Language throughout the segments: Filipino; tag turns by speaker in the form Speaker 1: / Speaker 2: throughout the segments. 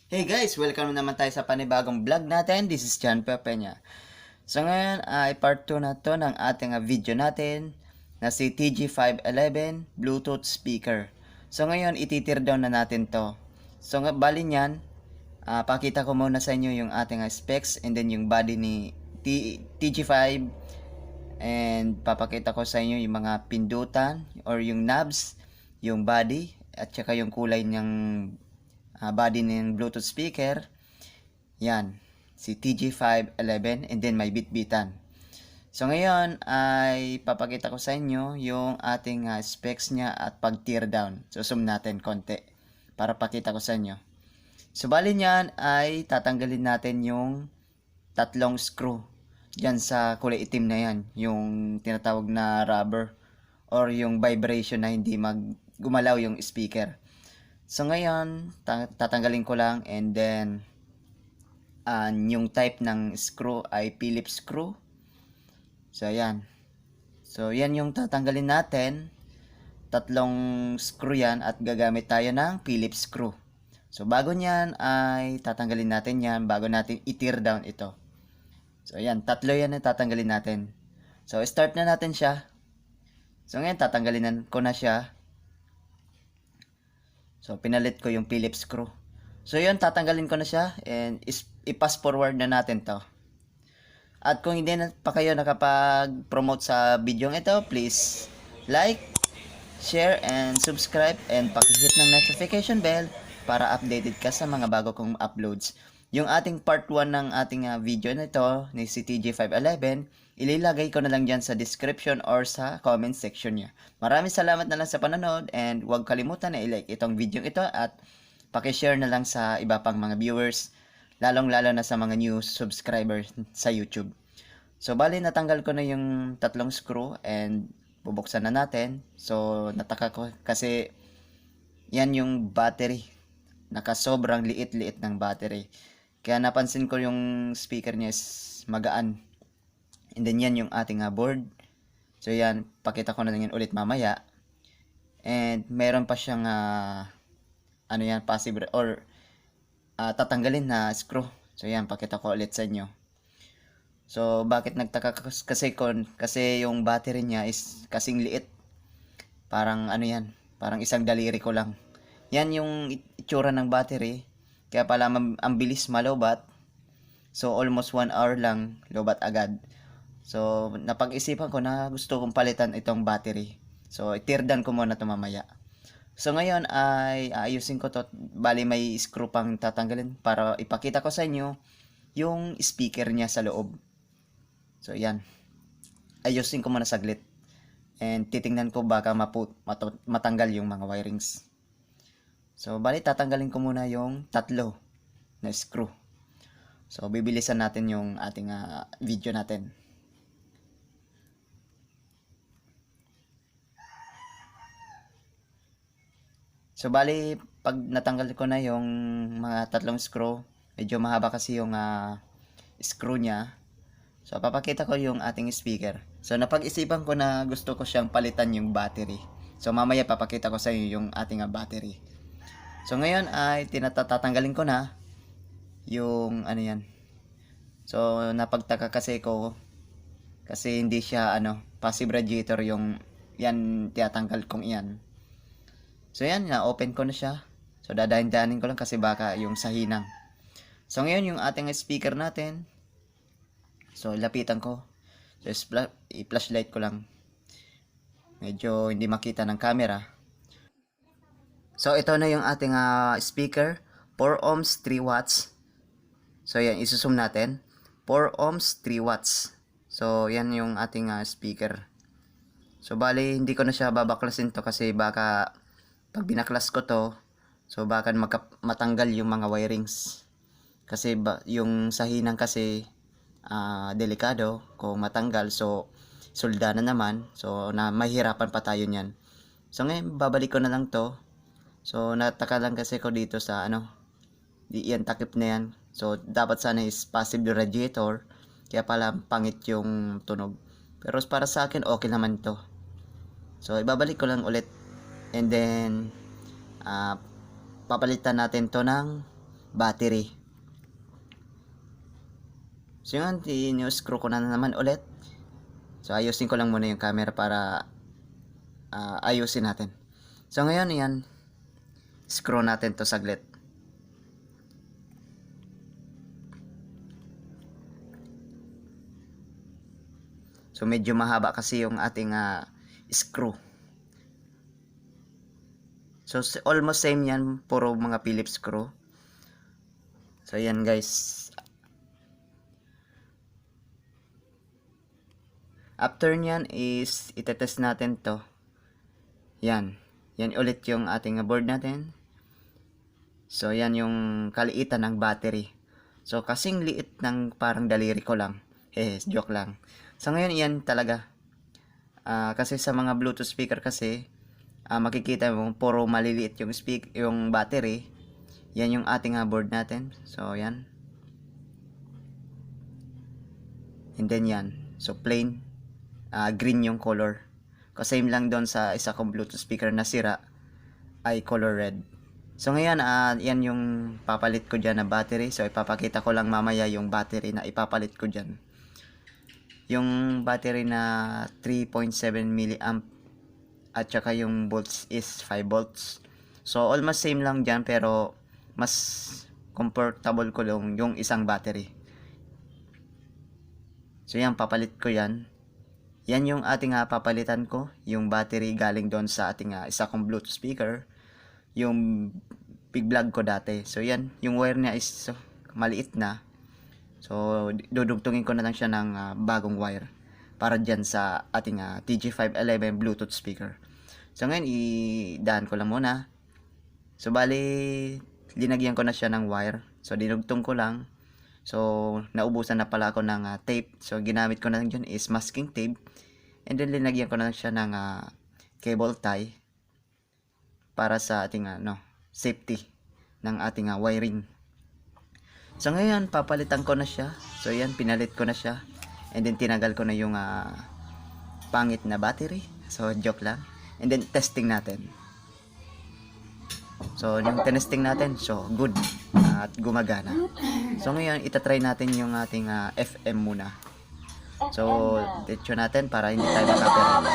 Speaker 1: Hey guys! Welcome naman tayo sa panibagong vlog natin. This is John Pepenya. So ngayon ay part 2 na to ng ating video natin na si TG511 Bluetooth speaker. So ngayon ititir down na natin to. So bali niyan, pakita ko muna sa inyo yung ating specs and then yung body ni TG5 and papakita ko sa inyo yung mga pindutan or yung knobs, yung body at saka yung kulay niyang body ng Bluetooth speaker. Yan, si TG511 and then may bitbitan. So ngayon ay papakita ko sa inyo yung ating specs niya at pag tear down. So zoom natin konti para pakita ko sa inyo. So bali niyan ay tatanggalin natin yung tatlong screw dyan sa kulay itim na yan, yung tinatawag na rubber or yung vibration na hindi gumalaw yung speaker. So ngayon, tatanggalin ko lang and then yung type ng screw ay Phillips screw. So ayan. So yan yung tatanggalin natin. Tatlong screw yan at gagamit tayo ng Phillips screw. So bago nyan ay tatanggalin natin yan bago natin i-tear down ito. So ayan, tatlo yan na tatanggalin natin. So start na natin siya. So ngayon tatanggalin ko na siya. So, pinalit ko yung Phillips screw. So, yun, tatanggalin ko na siya and i-pass forward na natin to. At kung hindi na pa kayo nakapag-promote sa video ito, please like, share, and subscribe and pakihit ng notification bell para updated ka sa mga bago kong uploads. Yung ating part 1 ng ating video na ito ni si TG511, ililagay ko na lang dyan sa description or sa comment section niya. Maraming salamat na lang sa panonood and huwag kalimutan na i-like itong video ito at pakishare na lang sa iba pang mga viewers, lalong-lalo na sa mga new subscribers sa YouTube. So, bali natanggal ko na yung tatlong screw and bubuksan na natin. So, nataka ko kasi yan yung battery. Nakasobrang liit-liit ng battery. Kaya napansin ko yung speaker niya is magaan. And then yan yung ating board. So yan, pakita ko na yan ulit mamaya. And meron pa siyang ano yan, passive or tatanggalin na screw. So yan, pakita ko ulit sa inyo. So bakit nagtaka kasi yung battery niya is kasing liit. Parang ano yan, parang isang daliri ko lang. Yan yung itsura ng battery. Kaya pala ang bilis malobat. So almost 1 hour lang lobat agad. So, napag-isipan ko na gusto kong palitan itong battery. So, i-tear down ko muna ito mamaya. So, ngayon ay ayusin ko to. Bali, may screw pang tatanggalin para ipakita ko sa inyo yung speaker niya sa loob. So, yan. Ayusin ko muna saglit. And titingnan ko baka matanggal yung mga wirings. So, bali, tatanggalin ko muna yung tatlo na screw. So, bibilisan natin yung ating video natin. So, bali, pag natanggal ko na yung mga tatlong screw, medyo mahaba kasi yung screw niya. So, papakita ko yung ating speaker. So, napag-isipan ko na gusto ko siyang palitan yung battery. So, mamaya papakita ko sa inyo yung ating battery. So, ngayon ay tatanggalin ko na yung ano yan. So, napagtaka kasi ko kasi hindi siya passive radiator yung yan tinatanggal kong iyan. So yan, na-open ko na siya. So dadahin-dahanin ko lang kasi baka yung sa hinang. So ngayon yung ating speaker natin. So lapitan ko. So i-flashlight ko lang. Medyo hindi makita ng camera. So ito na yung ating speaker. 4 ohms, 3 watts. So yan, isusum natin. 4 ohms, 3 watts. So yan yung ating speaker. So bali, hindi ko na siya babaklasin to kasi baka pag binaklas ko to, so baka matanggal yung mga wirings. Kasi yung sa hinang kasi delikado kung matanggal. So solda na naman. So mahirapan pa tayo niyan. So ngayon babalik ko na lang to. So nataka lang kasi ko dito sa di yan takip na yan. So dapat sana is passive radiator. Kaya pala pangit yung tunog. Pero para sa akin okay naman to. So ibabalik ko lang ulit. And then papalitan natin to ng battery. So yun, screw ko na naman ulit. So ayusin ko lang muna yung camera para ayusin natin. So ngayon yan, screw natin to saglit. So medyo mahaba kasi yung ating screw. So almost same yan, puro mga Phillips screw. So yan guys. After nyan is itetest natin to. Yan. Yan ulit yung ating board natin. So yan yung kaliitan ng battery. So kasing liit ng parang daliri ko lang. Joke lang. So ngayon yan talaga. Kasi sa mga Bluetooth speaker kasi makikita mo puro maliliit yung battery. Yan yung ating board natin. So yan. And then yan. So plain green yung color. Kasi same lang doon sa isa kong Bluetooth speaker na sira ay color red. So ngayon yan yung papalit ko dyan na battery. So ipapakita ko lang mamaya yung battery na ipapalit ko dyan. Yung battery na 3.7 milliamp at saka yung volts is 5 volts. So almost same lang dyan pero mas comfortable ko lang yung isang battery. So yan, papalit ko yan. Yan yung ating papalitan ko, yung battery galing doon sa ating isa kong Bluetooth speaker, yung big vlog ko dati. So yan, yung wire niya is maliit na. So dudugtungin ko na lang siya ng bagong wire para dyan sa ating TG511 Bluetooth speaker. So ngayon, idaan ko lang muna. So bali, linagyan ko na siya ng wire. So dinugtong ko lang. So naubusan na pala ako ng tape. So ginamit ko na lang dyan is masking tape. And then linagyan ko na siya ng cable tie para sa ating safety ng ating wiring. So ngayon papalitan ko na siya. So yan, pinalit ko na siya. And then tinagal ko na yung pangit na battery. So joke lang. And then testing natin. So yung testing natin, so good at gumagana. So ngayon itatry natin yung ating FM muna. So, ditcho natin para hindi tayo makapera.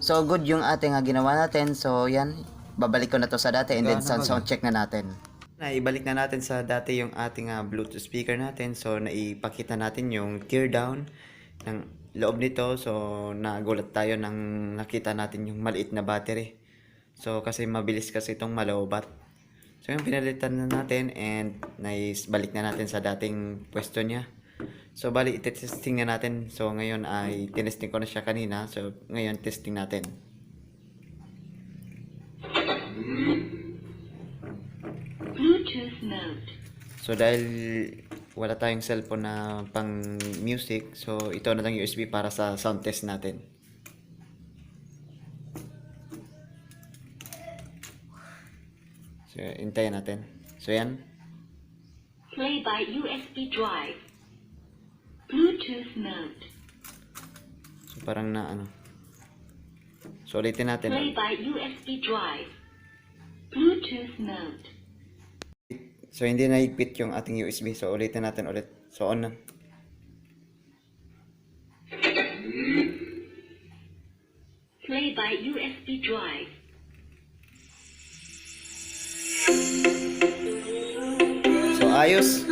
Speaker 1: So, good yung ating ginawa natin. So, yan. Babalik ko na to sa dati and then sound check na natin. Ibalik na natin sa dati yung ating Bluetooth speaker natin. So, naipakita natin yung tear down ng loob nito. So nagulat tayo nang nakita natin yung maliit na battery. So kasi mabilis kasi itong maloobat. So yung pinalitan na natin and balik na natin sa dating pwesto niya. So bali itesting na natin. So ngayon ay tinesting ko na siya kanina. So ngayon testing natin. Bluetooth mode. So dahil wala tayong cellphone na pang music, so ito na lang USB para sa sound test natin. So hintayin natin. So yan. Play by USB drive. Bluetooth mode. So parang So ulitin natin. Play by USB drive. Bluetooth mode. So hindi nahigpit yung ating USB. So ulitin natin ulit. So on na. Play by USB drive. So ayos.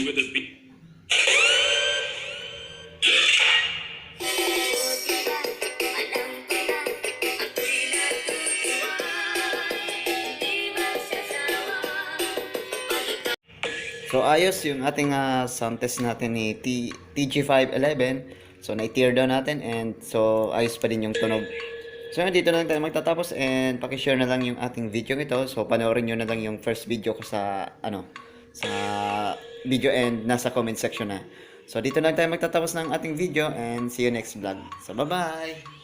Speaker 2: with a beat.
Speaker 1: So ayos yung ating sound test natin ni TG511. So na-tear down natin and so ayos pa din yung tunog. So yun, dito na lang tayo magtatapos and paki-share na lang yung ating video ito. So panoorin nyo na lang yung first video ko sa sa video and nasa comment section na. So dito na lang tayo magtatapos ng ating video and see you next vlog. So bye-bye!